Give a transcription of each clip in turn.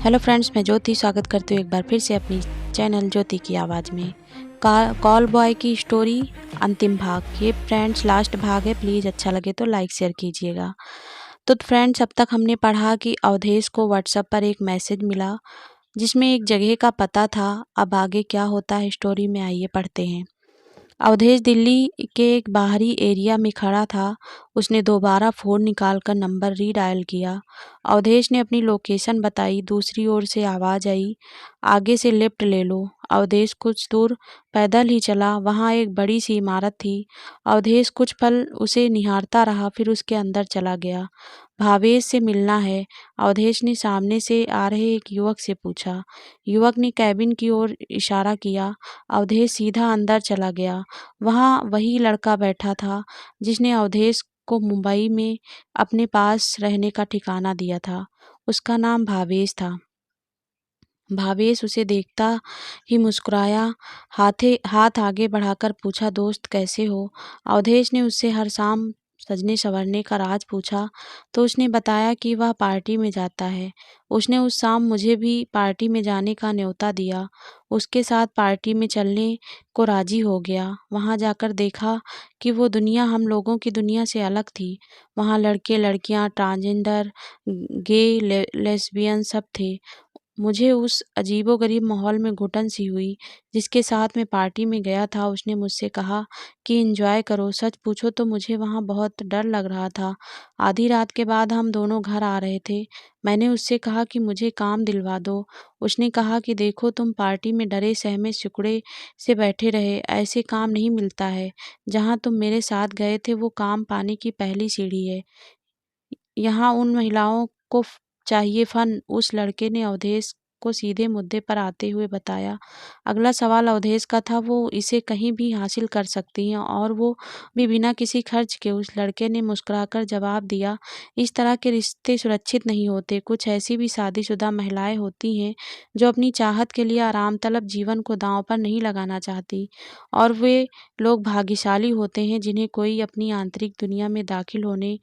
Hello friends, मैं ज्योति स्वागत करती हूँ एक बार फिर से अपनी चैनल ज्योति की आवाज़ में। कॉल बॉय की स्टोरी अंतिम भाग। ये फ्रेंड्स लास्ट भाग है। प्लीज़ अच्छा लगे तो लाइक शेयर कीजिएगा। तो फ्रेंड्स, अब तक हमने पढ़ा कि अवधेश को व्हाट्सएप पर एक मैसेज मिला जिसमें एक जगह का पता था। अब आगे क्या होता है स्टोरी में, आइए पढ़ते हैं। अवधेश दिल्ली के एक बाहरी एरिया में खड़ा था। उसने दोबारा फ़ोन निकालकर नंबर रीडायल किया। अवधेश ने अपनी लोकेशन बताई। दूसरी ओर से आवाज़ आई, आगे से लेफ्ट ले लो। अवधेश कुछ दूर पैदल ही चला। वहाँ एक बड़ी सी इमारत थी। अवधेश कुछ पल उसे निहारता रहा, फिर उसके अंदर चला गया। भावेश से मिलना है, अवधेश ने सामने से आ रहे एक युवक से पूछा। युवक ने कैबिन की ओर इशारा किया। अवधेश सीधा अंदर चला गया। वहाँ वही लड़का बैठा था जिसने अवधेश को मुंबई में अपने पास रहने का ठिकाना दिया था। उसका नाम भावेश था। भावेश उसे देखता ही मुस्कुराया। हाथ आगे बढ़ाकर पूछा, दोस्त कैसे हो? अवधेश ने उससे हर शाम सजने संवरने का राज पूछा तो उसने बताया कि वह पार्टी में जाता है। उसने उस शाम मुझे भी पार्टी में जाने का न्योता दिया। उसके साथ पार्टी में चलने को राजी हो गया। वहां जाकर देखा कि वो दुनिया हम लोगों की दुनिया से अलग थी। वहां लड़के लड़कियां, ट्रांसजेंडर, गे, लेस्बियन सब थे। मुझे उस अजीबोगरीब माहौल में घुटन सी हुई। जिसके साथ मैं पार्टी में गया था उसने मुझसे कहा कि एंजॉय करो। सच पूछो तो मुझे वहाँ बहुत डर लग रहा था। आधी रात के बाद हम दोनों घर आ रहे थे। मैंने उससे कहा कि मुझे काम दिलवा दो। उसने कहा कि देखो, तुम पार्टी में डरे सहमे सिकुड़े से बैठे रहे, ऐसे काम नहीं मिलता है। जहाँ तुम मेरे साथ गए थे वो काम पाने की पहली सीढ़ी है। यहाँ उन महिलाओं को चाहिए फन। उस लड़के ने अवधेश को सीधे मुद्दे पर आते हुए बताया। अगला सवाल अवधेश का था, वो इसे कहीं भी हासिल कर सकती हैं और वो भी बिना किसी खर्च के। उस लड़के ने मुस्कुराकर जवाब दिया, इस तरह के रिश्ते सुरक्षित नहीं होते। कुछ ऐसी भी शादीशुदा महिलाएं होती हैं जो अपनी चाहत के लिए आराम तलब जीवन को दांव पर नहीं लगाना चाहती, और वे लोग भाग्यशाली होते हैं जिन्हें कोई अपनी आंतरिक दुनिया में दाखिल होने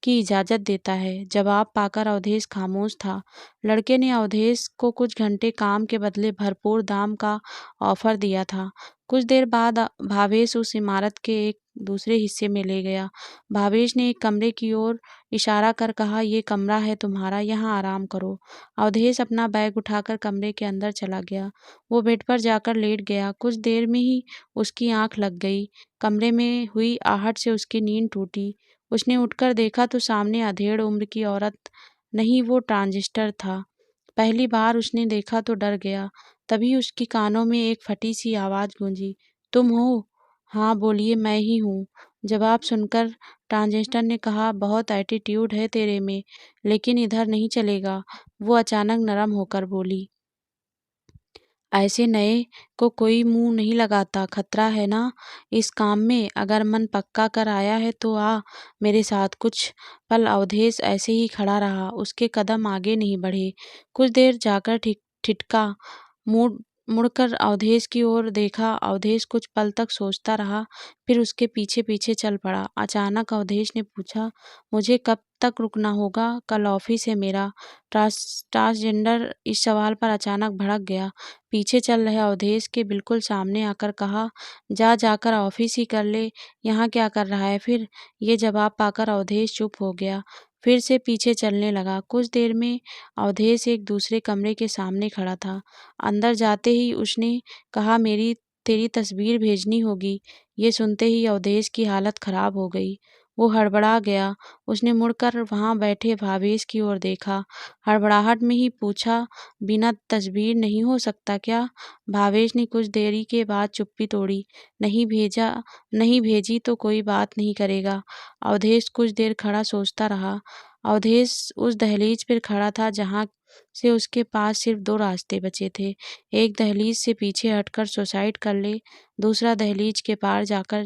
की इजाज़त देता है। जवाब पाकर अवधेश खामोश था। लड़के ने अवधेश को कुछ घंटे काम के बदले भरपूर दाम का ऑफर दिया था। कुछ देर बाद भावेश उस इमारत के एक दूसरे हिस्से में ले गया। भावेश ने एक कमरे की ओर इशारा कर कहा, ये कमरा है तुम्हारा, यहाँ आराम करो। अवधेश अपना बैग उठाकर कमरे के अंदर चला गया। वो बेड पर जाकर लेट गया। कुछ देर में ही उसकी आंख लग गई। कमरे में हुई आहट से उसकी नींद टूटी। उसने उठकर देखा तो सामने अधेड़ उम्र की औरत नहीं, वो ट्रांजिस्टर था। पहली बार उसने देखा तो डर गया। तभी उसकी कानों में एक फटी सी आवाज़ गूंजी, तुम हो? हाँ बोलिए, मैं ही हूँ। जवाब सुनकर ट्रांजिस्टर ने कहा, बहुत एटीट्यूड है तेरे में, लेकिन इधर नहीं चलेगा। वो अचानक नरम होकर बोली, ऐसे नए को कोई मुंह नहीं लगाता। खतरा है ना इस काम में? अगर मन पक्का कर आया है तो आ मेरे साथ। कुछ पल अवधेश ऐसे ही खड़ा रहा। उसके कदम आगे नहीं बढ़े। कुछ देर जाकर ठिठका। मुड़ मुड़कर अवधेश की ओर देखा। अवधेश कुछ पल तक सोचता रहा, फिर उसके पीछे पीछे चल पड़ा। अचानक अवधेश ने पूछा, मुझे कब तक रुकना होगा? कल ऑफिस है मेरा। ट्रांसजेंडर इस सवाल पर अचानक भड़क गया। पीछे चल रहे अवधेश के बिल्कुल सामने आकर कहा, जाकर ऑफिस ही कर ले, यहाँ क्या कर रहा है फिर? ये जवाब पाकर अवधेश चुप हो गया। फिर से पीछे चलने लगा। कुछ देर में अवधेश एक दूसरे कमरे के सामने खड़ा था। अंदर जाते ही उसने कहा, मेरी तेरी तस्वीर भेजनी होगी। ये सुनते ही अवधेश की हालत खराब हो गई। वो हड़बड़ा गया। उसने मुड़कर वहां बैठे भावेश की ओर देखा। हड़बड़ाहट में ही पूछा, बिना तस्वीर नहीं हो सकता क्या? भावेश ने कुछ देरी के बाद चुप्पी तोड़ी। नहीं भेजी तो कोई बात नहीं करेगा। अवधेश कुछ देर खड़ा सोचता रहा। अवधेश उस दहलीज पर खड़ा था जहां से उसके पास सिर्फ दो रास्ते बचे थे। एक दहलीज से पीछे हटकर सुसाइड कर ले, दूसरा दहलीज के पार जाकर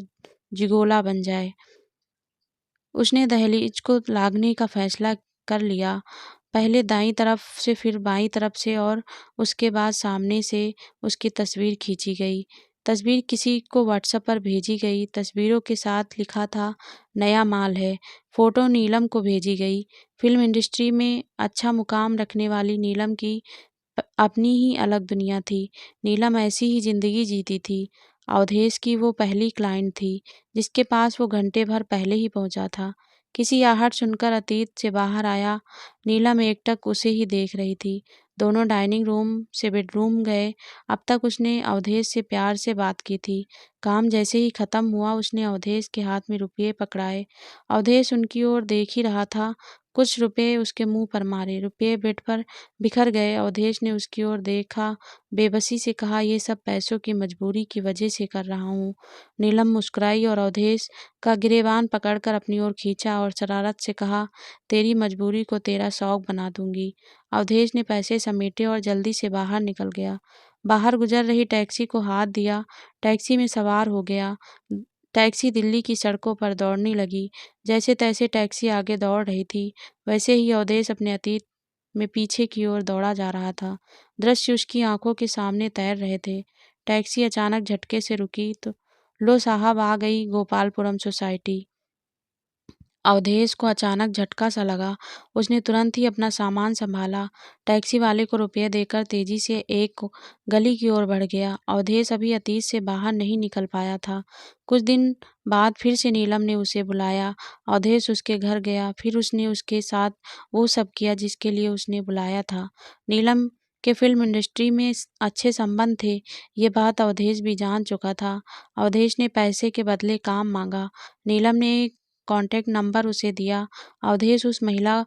जिगोला बन जाए। उसने दहलीज को लांघने का फैसला कर लिया। पहले दाईं तरफ से, फिर बाईं तरफ से, और उसके बाद सामने से उसकी तस्वीर खींची गई। तस्वीर किसी को व्हाट्सएप पर भेजी गई। तस्वीरों के साथ लिखा था, नया माल है। फ़ोटो नीलम को भेजी गई। फ़िल्म इंडस्ट्री में अच्छा मुकाम रखने वाली नीलम की अपनी ही अलग दुनिया थी। नीलम ऐसी ही ज़िंदगी जीती थी। अवधेश की वो पहली क्लाइंट थी, जिसके पास वो घंटे भर पहले ही पहुंचा था। किसी आहट सुनकर अतीत से बाहर आया। नीलम एकटक उसे ही देख रही थी। दोनों डाइनिंग रूम से बेडरूम गए। अब तक उसने अवधेश से प्यार से बात की थी। काम जैसे ही खत्म हुआ, उसने अवधेश के हाथ में रुपये पकड़ाए। अवधेश उनकी ओर देख ही रहा था। कुछ रुपये उसके मुंह पर मारे। रुपये बेड पर बिखर गए। अवधेश ने उसकी ओर देखा, बेबसी से कहा, ये सब पैसों की मजबूरी की वजह से कर रहा हूँ। नीलम मुस्कुराई और अवधेश का गिरेबान पकड़कर अपनी ओर खींचा और शरारत से कहा, तेरी मजबूरी को तेरा शौक बना दूंगी। अवधेश ने पैसे समेटे और जल्दी से बाहर निकल गया। बाहर गुजर रही टैक्सी को हाथ दिया। टैक्सी में सवार हो गया। टैक्सी दिल्ली की सड़कों पर दौड़ने लगी। जैसे तैसे टैक्सी आगे दौड़ रही थी, वैसे ही अवधेश अपने अतीत में पीछे की ओर दौड़ा जा रहा था। दृश्य उसकी आंखों के सामने तैर रहे थे। टैक्सी अचानक झटके से रुकी तो लो साहब, आ गई गोपालपुरम सोसाइटी। अवधेश को अचानक झटका सा लगा। उसने तुरंत ही अपना सामान संभाला। टैक्सी वाले को रुपये देकर तेजी से एक गली की ओर बढ़ गया। अवधेश अभी अतीत से बाहर नहीं निकल पाया था। कुछ दिन बाद फिर से नीलम ने उसे बुलाया। अवधेश उसके घर गया। फिर उसने उसके साथ वो सब किया जिसके लिए उसने बुलाया था। नीलम के फिल्म इंडस्ट्री में अच्छे संबंध थे, ये बात अवधेश भी जान चुका था। अवधेश ने पैसे के बदले काम मांगा। नीलम ने कॉन्टैक्ट नंबर उसे दिया। अवधेश उस महिला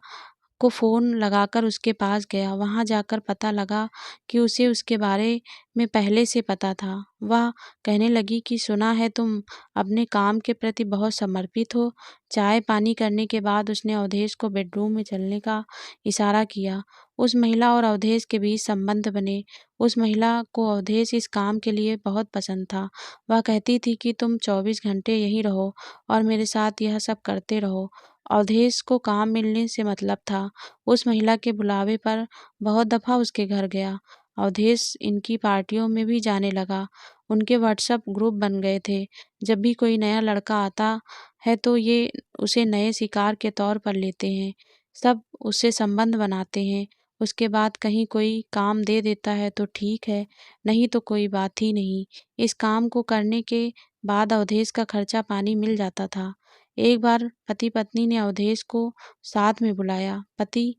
को फ़ोन लगाकर उसके पास गया। वहाँ जाकर पता लगा कि उसे उसके बारे में पहले से पता था। वह कहने लगी कि सुना है तुम अपने काम के प्रति बहुत समर्पित हो। चाय पानी करने के बाद उसने अवधेश को बेडरूम में चलने का इशारा किया। उस महिला और अवधेश के बीच संबंध बने। उस महिला को अवधेश इस काम के लिए बहुत पसंद था। वह कहती थी कि तुम 24 घंटे यहीं रहो और मेरे साथ यह सब करते रहो। अवधेश को काम मिलने से मतलब था। उस महिला के बुलावे पर बहुत दफ़ा उसके घर गया। अवधेश इनकी पार्टियों में भी जाने लगा। उनके व्हाट्सएप ग्रुप बन गए थे। जब भी कोई नया लड़का आता है तो ये उसे नए शिकार के तौर पर लेते हैं। सब उससे संबंध बनाते हैं। उसके बाद कहीं कोई काम दे देता है तो ठीक है, नहीं तो कोई बात ही नहीं। इस काम को करने के बाद अवधेश का खर्चा पानी मिल जाता था। एक बार पति पत्नी ने अवधेश को साथ में बुलाया। पति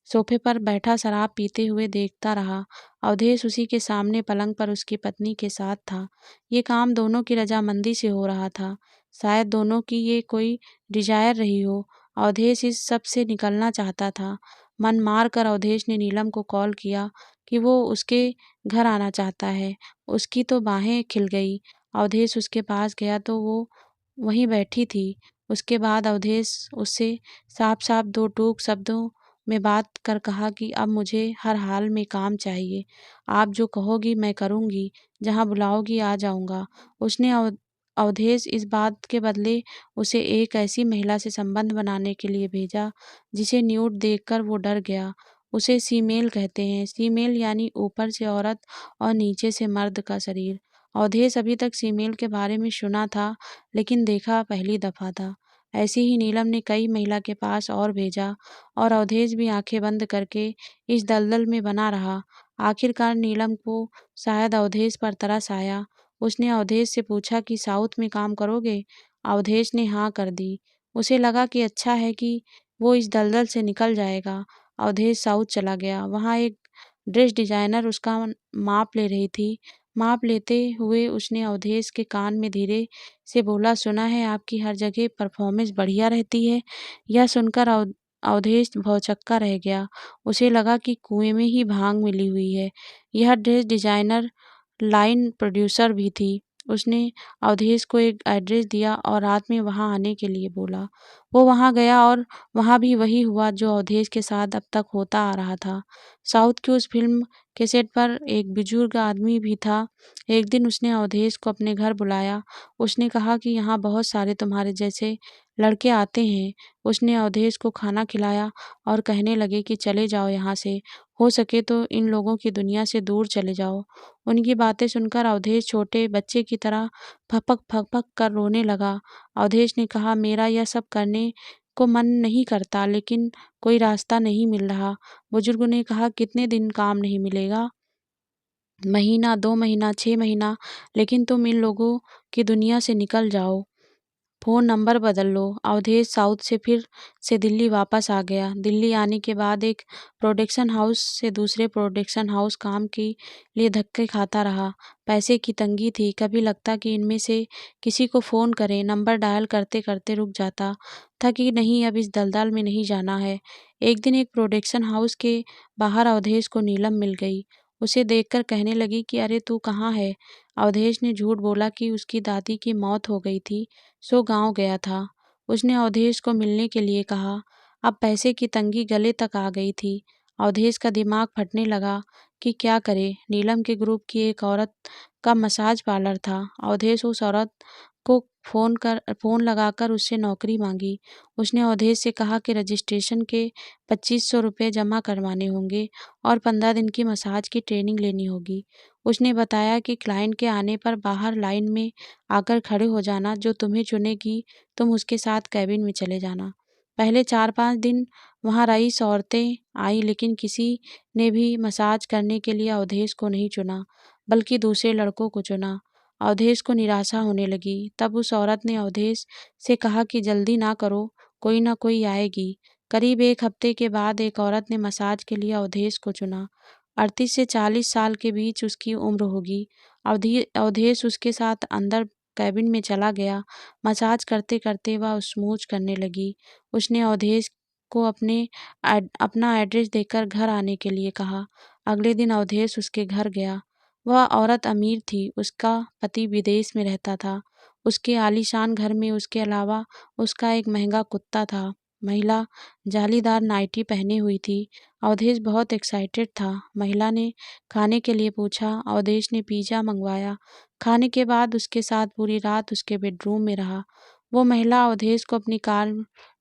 सोफे पर बैठा शराब पीते हुए देखता रहा। अवधेश उसी के सामने पलंग पर उसकी पत्नी के साथ था। ये काम दोनों की रजामंदी से हो रहा था। शायद दोनों की ये कोई डिजायर रही हो। अवधेश इस सब से निकलना चाहता था। मन मार कर अवधेश ने नीलम को कॉल किया कि वो उसके घर आना चाहता है। उसकी तो बाहें खिल गई। अवधेश उसके पास गया तो वो वहीं बैठी थी। उसके बाद अवधेश उससे साफ-साफ दो टूक शब्दों में बात कर कहा कि अब मुझे हर हाल में काम चाहिए। आप जो कहोगी मैं करूँगी, जहाँ बुलाओगी आ जाऊँगा। उसने अवधेश इस बात के बदले उसे एक ऐसी महिला से संबंध बनाने के लिए भेजा, जिसे न्यूड देखकर वो डर गया। उसे फीमेल कहते हैं। फीमेल यानी ऊपर से औरत और नीचे से मर्द का शरीर। अवधेश अभी तक फीमेल के बारे में सुना था, लेकिन देखा पहली दफ़ा था। ऐसे ही नीलम ने कई महिला के पास और भेजा और अवधेश भी आंखें बंद करके इस दलदल में बना रहा। आखिरकार नीलम को शायद अवधेश पर तरस आया। उसने अवधेश से पूछा कि साउथ में काम करोगे? अवधेश ने हाँ कर दी। उसे लगा कि अच्छा है कि वो इस दलदल से निकल जाएगा। अवधेश साउथ चला गया। वहाँ एक ड्रेस डिजाइनर उसका माप ले रही थी। माप लेते हुए उसने अवधेश के कान में धीरे से बोला, सुना है आपकी हर जगह परफॉर्मेंस बढ़िया रहती है। यह सुनकर अवधेश भौचक्का रह गया। उसे लगा कि कुएं में ही भांग मिली हुई है। यह ड्रेस डिजाइनर लाइन प्रोड्यूसर भी थी। उसने अवधेश को एक एड्रेस दिया और रात में वहां आने के लिए बोला। वो वहां गया और वहां भी वही हुआ जो अवधेश के साथ अब तक होता आ रहा था। साउथ की उस फिल्म के सेट पर एक बुजुर्ग आदमी भी था। एक दिन उसने अवधेश को अपने घर बुलाया। उसने कहा कि यहाँ बहुत सारे तुम्हारे जैसे लड़के आते हैं। उसने अवधेश को खाना खिलाया और कहने लगे कि चले जाओ यहाँ से, हो सके तो इन लोगों की दुनिया से दूर चले जाओ। उनकी बातें सुनकर अवधेश छोटे बच्चे की तरह फपक फपक कर रोने लगा। अवधेश ने कहा, मेरा यह सब करने को मन नहीं करता, लेकिन कोई रास्ता नहीं मिल रहा। बुजुर्ग ने कहा, कितने दिन काम नहीं मिलेगा? महीना, 2 महीना, 6 महीना, लेकिन तुम इन लोगों की दुनिया से निकल जाओ। फ़ोन नंबर बदल लो। अवधेश साउथ से फिर से दिल्ली वापस आ गया। दिल्ली आने के बाद एक प्रोडक्शन हाउस से दूसरे प्रोडक्शन हाउस काम के लिए धक्के खाता रहा। पैसे की तंगी थी। कभी लगता कि इनमें से किसी को फ़ोन करें, नंबर डायल करते-करते रुक जाता था कि नहीं, अब इस दलदल में नहीं जाना है। एक दिन एक प्रोडक्शन हाउस के बाहर अवधेश को नीलम मिल गई। उसे देखकर कहने लगी कि अरे तू कहाँ है? अवधेश ने झूठ बोला कि उसकी दादी की मौत हो गई थी, सो गाँव गया था। उसने अवधेश को मिलने के लिए कहा। अब पैसे की तंगी गले तक आ गई थी। अवधेश का दिमाग फटने लगा कि क्या करे। नीलम के ग्रुप की एक औरत का मसाज पार्लर था। अवधेश उस औरत को फ़ोन लगाकर उससे नौकरी मांगी। उसने अवधेश से कहा कि रजिस्ट्रेशन के 2500 रुपये जमा करवाने होंगे और 15 दिन की मसाज की ट्रेनिंग लेनी होगी। उसने बताया कि क्लाइंट के आने पर बाहर लाइन में आकर खड़े हो जाना, जो तुम्हें चुनेगी तुम उसके साथ केबिन में चले जाना। पहले 4-5 दिन वहाँ रईस औरतें आईं, लेकिन किसी ने भी मसाज करने के लिए अवधेश को नहीं चुना, बल्कि दूसरे लड़कों को चुना। अवधेश को निराशा होने लगी। तब उस औरत ने अवधेश से कहा कि जल्दी ना करो, कोई ना कोई आएगी। करीब 1 हफ्ते के बाद एक औरत ने मसाज के लिए अवधेश को चुना। 38 से 40 साल के बीच उसकी उम्र होगी। अवधेश उसके साथ अंदर केबिन में चला गया। मसाज करते-करते वह स्मूच करने लगी। उसने अवधेश को अपना एड्रेस देकर घर आने के लिए कहा। अगले दिन अवधेश उसके घर गया। वह औरत अमीर थी। उसका पति विदेश में रहता था। उसके आलीशान घर में उसके अलावा उसका एक महंगा कुत्ता था। महिला जालीदार नाइटी पहनी हुई थी। अवधेश बहुत एक्साइटेड था। महिला ने खाने के लिए पूछा। अवधेश ने पिज़्ज़ा मंगवाया। खाने के बाद उसके साथ पूरी रात उसके बेडरूम में रहा। वो महिला अवधेश को अपनी कार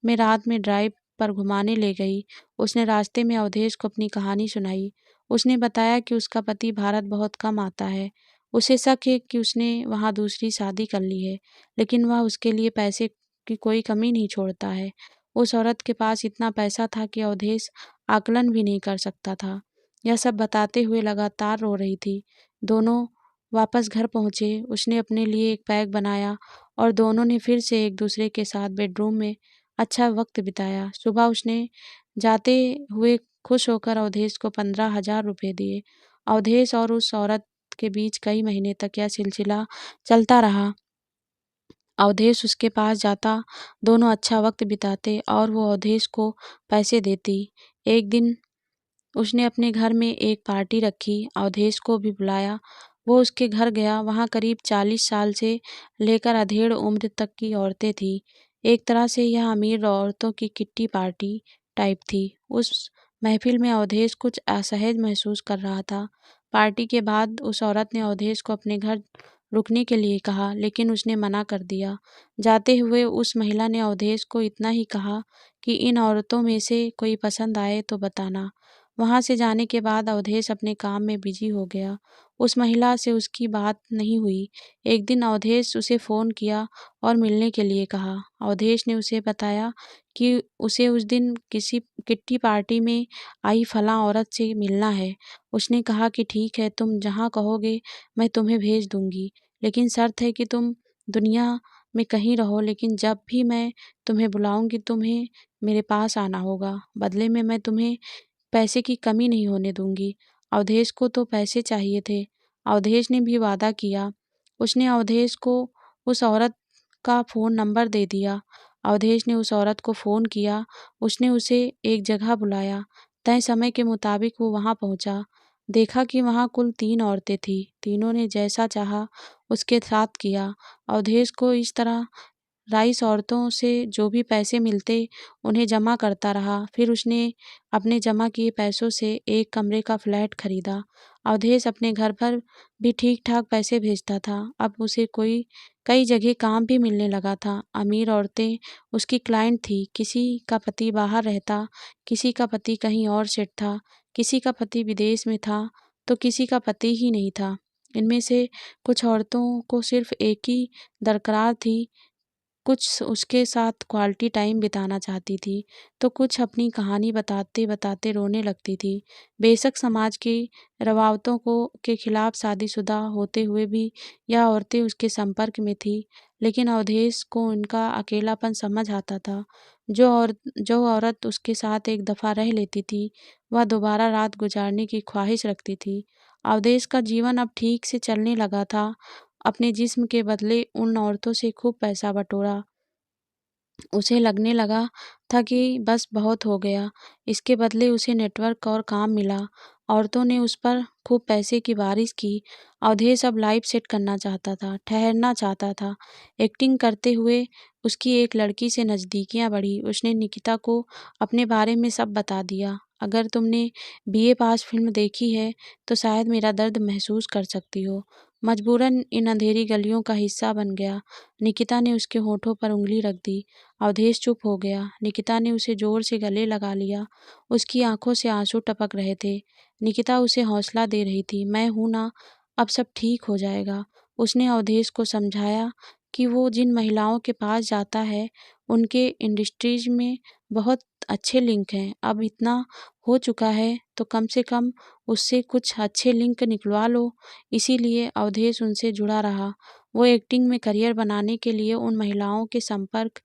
में रात में ड्राइव पर घुमाने ले गई। उसने रास्ते में अवधेश को अपनी कहानी सुनाई। उसने बताया कि उसका पति भारत बहुत कम आता है। उसे शक है कि उसने वहाँ दूसरी शादी कर ली है, लेकिन वह उसके लिए पैसे की कोई कमी नहीं छोड़ता है। उस औरत के पास इतना पैसा था कि अवधेश आकलन भी नहीं कर सकता था। यह सब बताते हुए लगातार रो रही थी। दोनों वापस घर पहुँचे। उसने अपने लिए एक पैक बनाया और दोनों ने फिर से एक दूसरे के साथ बेडरूम में अच्छा वक्त बिताया। सुबह उसने जाते हुए खुश होकर अवधेश को 15,000 रुपये दिए। अवधेश और उस औरत के बीच कई महीने तक यह सिलसिला चलता रहा। अवधेश उसके पास जाता, दोनों अच्छा वक्त बिताते और वो अवधेश को पैसे देती। एक दिन उसने अपने घर में एक पार्टी रखी, अवधेश को भी बुलाया। वो उसके घर गया। वहाँ करीब 40 साल से लेकर अधेड़ उम्र तक की औरतें थीं। एक तरह से यह अमीर औरतों की किट्टी पार्टी टाइप थी। उस महफिल में अवधेश कुछ असहज महसूस कर रहा था। पार्टी के बाद उस औरत ने अवधेश को अपने घर रुकने के लिए कहा, लेकिन उसने मना कर दिया। जाते हुए उस महिला ने अवधेश को इतना ही कहा कि इन औरतों में से कोई पसंद आए तो बताना। वहाँ से जाने के बाद अवधेश अपने काम में बिजी हो गया। उस महिला से उसकी बात नहीं हुई। एक दिन अवधेश उसे फ़ोन किया और मिलने के लिए कहा। अवधेश ने उसे बताया कि उसे उस दिन किसी किट्टी पार्टी में आई फलां औरत से मिलना है। उसने कहा कि ठीक है, तुम जहाँ कहोगे मैं तुम्हें भेज दूँगी, लेकिन शर्त है कि तुम दुनिया में कहीं रहो, लेकिन जब भी मैं तुम्हें बुलाऊँगी तुम्हें मेरे पास आना होगा। बदले में मैं तुम्हें पैसे की कमी नहीं होने दूँगी। अवधेश को तो पैसे चाहिए थे। अवधेश ने भी वादा किया। उसने अवधेश को उस औरत का फ़ोन नंबर दे दिया। अवधेश ने उस औरत को फ़ोन किया। उसने उसे एक जगह बुलाया। तय समय के मुताबिक वो वहाँ पहुँचा। देखा कि वहाँ कुल 3 औरतें थीं। तीनों ने जैसा चाहा उसके साथ किया। अवधेश को इस तरह राइस औरतों से जो भी पैसे मिलते उन्हें जमा करता रहा। फिर उसने अपने जमा किए पैसों से एक कमरे का फ्लैट खरीदा। अवधेश अपने घर पर भी ठीक-ठाक पैसे भेजता था। अब उसे कोई कई जगह काम भी मिलने लगा था। अमीर औरतें उसकी क्लाइंट थी। किसी का पति बाहर रहता, किसी का पति कहीं और सेट था, किसी का पति विदेश में था, तो किसी का पति ही नहीं था। इनमें से कुछ औरतों को सिर्फ एक ही दरकार थी, कुछ उसके साथ क्वालिटी टाइम बिताना चाहती थी, तो कुछ अपनी कहानी बताते-बताते रोने लगती थी। बेशक समाज की रवावतों को के खिलाफ शादीशुदा होते हुए भी यह औरतें उसके संपर्क में थीं, लेकिन अवधेश को उनका अकेलापन समझ आता था। जो औरत उसके साथ एक दफ़ा रह लेती थी, वह दोबारा रात गुज़ारने की ख्वाहिश रखती थी। अवधेश का जीवन अब ठीक से चलने लगा था। अपने जिस्म के बदले उन औरतों से खूब पैसा बटोरा। उसे लगने लगा था कि बस बहुत हो गया। इसके बदले उसे नेटवर्क और काम मिला। औरतों ने उस पर खूब पैसे की बारिश की। अवधेश अब लाइफ सेट करना चाहता था, ठहरना चाहता था। एक्टिंग करते हुए उसकी एक लड़की से नज़दीकियाँ बढ़ी। उसने निकिता को अपने बारे में सब बता दिया। अगर तुमने बीए पास फिल्म देखी है, तो शायद मेरा दर्द महसूस कर सकती हो। मजबूरन इन अंधेरी गलियों का हिस्सा बन गया। निकिता ने उसके होठों पर उँगली रख दी। अवधेश चुप हो गया। निकिता ने उसे जोर से गले लगा लिया। उसकी आंखों से आंसू टपक रहे थे। निकिता उसे हौसला दे रही थी। मैं हूं ना, अब सब ठीक हो जाएगा। उसने अवधेश को समझाया कि वो जिन महिलाओं के पास जाता है, उनके इंडस्ट्रीज में बहुत अच्छे लिंक हैं। अब इतना हो चुका है तो कम से कम उससे कुछ अच्छे लिंक निकलवा लो। इसीलिए अवधेश उनसे जुड़ा रहा। वो एक्टिंग में करियर बनाने के लिए उन महिलाओं के संपर्क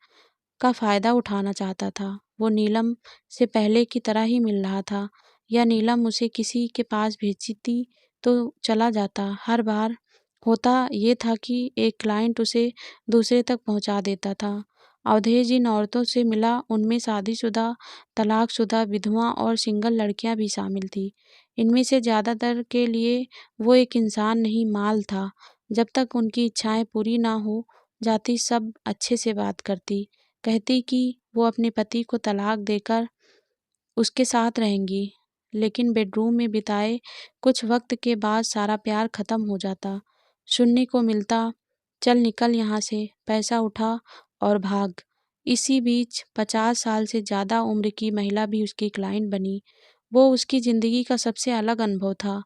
का फ़ायदा उठाना चाहता था। वो नीलम से पहले की तरह ही मिल रहा था, या नीलम उसे किसी के पास भेजती तो चला जाता। हर बार होता ये था कि एक क्लाइंट उसे दूसरे तक पहुंचा देता था। अवधेश जिन औरतों से मिला, उनमें शादीशुदा, तलाकशुदा, विधवा और सिंगल लड़कियां भी शामिल थीं। इनमें से ज़्यादातर के लिए वो एक इंसान नहीं, माल था। जब तक उनकी इच्छाएं पूरी ना हो जाती, सब अच्छे से बात करती, कहती कि वो अपने पति को तलाक देकर उसके साथ रहेंगी, लेकिन बेडरूम में बिताए कुछ वक्त के बाद सारा प्यार खत्म हो जाता। सुनने को मिलता, चल निकल यहाँ से, पैसा उठा और भाग। इसी बीच 50 साल से ज़्यादा उम्र की महिला भी उसकी क्लाइंट बनी। वो उसकी ज़िंदगी का सबसे अलग अनुभव था।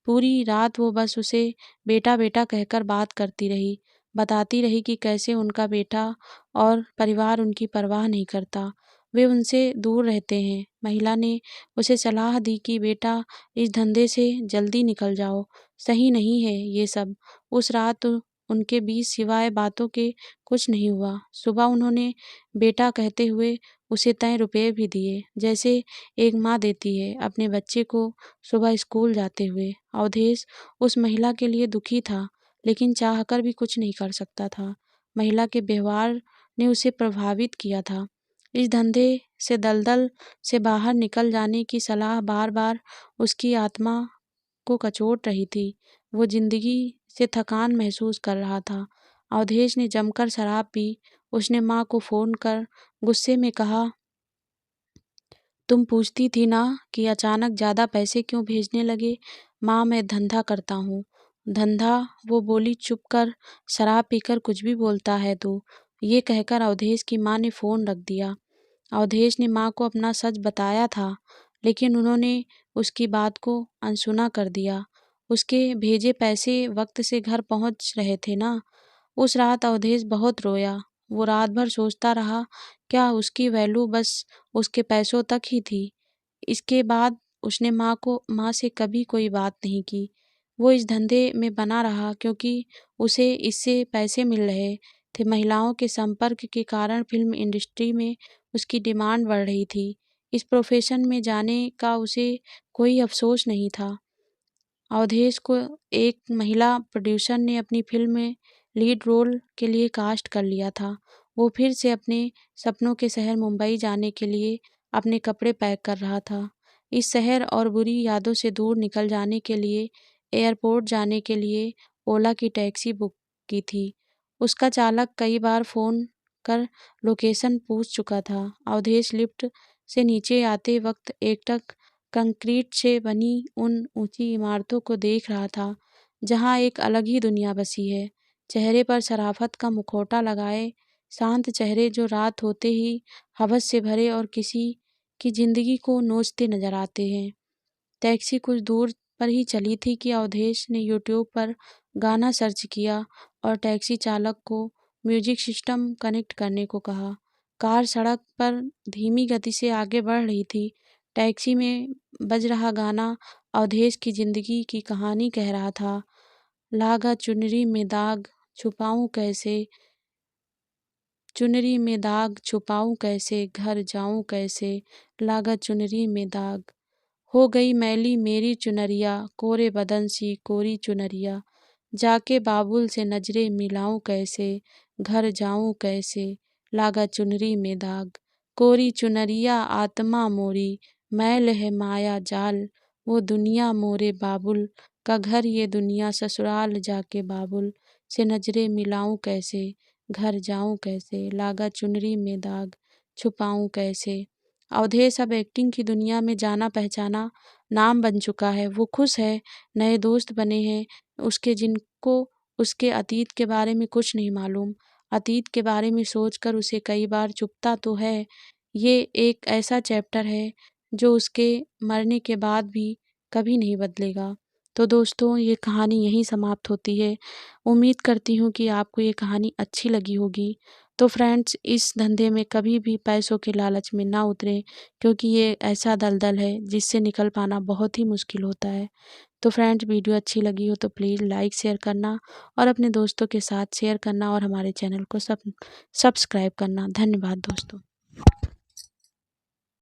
पूरी रात वो बस उसे बेटा बेटा कहकर बात करती रही, बताती रही कि कैसे उनका बेटा और परिवार उनकी परवाह नहीं करता, वे उनसे दूर रहते हैं। महिला ने उसे सलाह दी कि बेटा, इस धंधे से जल्दी निकल जाओ, सही नहीं है ये सब। उस रात उनके बीच सिवाय बातों के कुछ नहीं हुआ। सुबह उन्होंने बेटा कहते हुए उसे तय रुपये भी दिए, जैसे एक माँ देती है अपने बच्चे को सुबह स्कूल जाते हुए। अवधेश उस महिला के लिए दुखी था, लेकिन चाहकर भी कुछ नहीं कर सकता था। महिला के व्यवहार ने उसे प्रभावित किया था। इस धंधे से दलदल से बाहर निकल जाने की सलाह बार-बार उसकी आत्मा को कचोट रही थी। वो जिंदगी से थकान महसूस कर रहा था। अवधेश ने जमकर शराब पी। उसने माँ को फ़ोन कर गुस्से में कहा, तुम पूछती थी ना कि अचानक ज़्यादा पैसे क्यों भेजने लगे? माँ, मैं धंधा करता हूँ। धंधा? वो बोली, चुप कर, शराब पीकर कुछ भी बोलता है तू। ये कहकर अवधेश की माँ ने फ़ोन रख दिया। अवधेश ने माँ को अपना सच बताया था, लेकिन उन्होंने उसकी बात को अनसुना कर दिया। उसके भेजे पैसे वक्त से घर पहुँच रहे थे ना। उस रात अवधेश बहुत रोया। वो रात भर सोचता रहा, क्या उसकी वैल्यू बस उसके पैसों तक ही थी? इसके बाद उसने माँ से कभी कोई बात नहीं की। वो इस धंधे में बना रहा क्योंकि उसे इससे पैसे मिल रहे थे। महिलाओं के संपर्क के कारण फिल्म इंडस्ट्री में उसकी डिमांड बढ़ रही थी। इस प्रोफेशन में जाने का उसे कोई अफसोस नहीं था। अवधेश को एक महिला प्रोड्यूसर ने अपनी फिल्म में लीड रोल के लिए कास्ट कर लिया था। वो फिर से अपने सपनों के शहर मुंबई जाने के लिए अपने कपड़े पैक कर रहा था। इस शहर और बुरी यादों से दूर निकल जाने के लिए एयरपोर्ट जाने के लिए ओला की टैक्सी बुक की थी। उसका चालक कई बार फ़ोन कर लोकेशन पूछ चुका था। अवधेश लिफ्ट से नीचे आते वक्त एकटक कंक्रीट से बनी उन ऊंची इमारतों को देख रहा था, जहां एक अलग ही दुनिया बसी है। चेहरे पर शराफत का मुखौटा लगाए, शांत चेहरे जो रात होते ही हवस से भरे और किसी की ज़िंदगी को नोचते नज़र आते हैं। टैक्सी कुछ दूर पर ही चली थी कि अवधेश ने यूट्यूब पर गाना सर्च किया और टैक्सी चालक को म्यूजिक सिस्टम कनेक्ट करने को कहा। कार सड़क पर धीमी गति से आगे बढ़ रही थी। टैक्सी में बज रहा गाना अवधेश की ज़िंदगी की कहानी कह रहा था। लागा चुनरी में दाग छुपाऊं कैसे, चुनरी में दाग छुपाऊं कैसे, घर जाऊं कैसे, लागा चुनरी में दाग। हो गई मैली मेरी चुनरिया, कोरे बदन सी कोरी चुनरिया, जाके बाबुल से नजरें मिलाऊं कैसे, घर जाऊं कैसे, लागा चुनरी में दाग। कोरी चुनरिया आत्मा मोरी, मैल है माया जाल, वो दुनिया मोरे बाबुल का घर, ये दुनिया ससुराल, जाके बाबुल से नजरें मिलाऊं कैसे, घर जाऊं कैसे, लागा चुनरी में दाग छुपाऊं कैसे। अवधेश अब एक्टिंग की दुनिया में जाना पहचाना नाम बन चुका है। वो खुश है, नए दोस्त बने हैं उसके जिनको उसके अतीत के बारे में कुछ नहीं मालूम। अतीत के बारे में सोचकर उसे कई बार चुभता तो है। ये एक ऐसा चैप्टर है जो उसके मरने के बाद भी कभी नहीं बदलेगा। तो दोस्तों, ये कहानी यहीं समाप्त होती है। उम्मीद करती हूँ कि आपको ये कहानी अच्छी लगी होगी। तो फ्रेंड्स, इस धंधे में कभी भी पैसों के लालच में ना उतरें, क्योंकि ये ऐसा दलदल है जिससे निकल पाना बहुत ही मुश्किल होता है। तो फ्रेंड्स, वीडियो अच्छी लगी हो तो प्लीज़ लाइक शेयर करना और अपने दोस्तों के साथ शेयर करना और हमारे चैनल को सब्सक्राइब करना। धन्यवाद दोस्तों।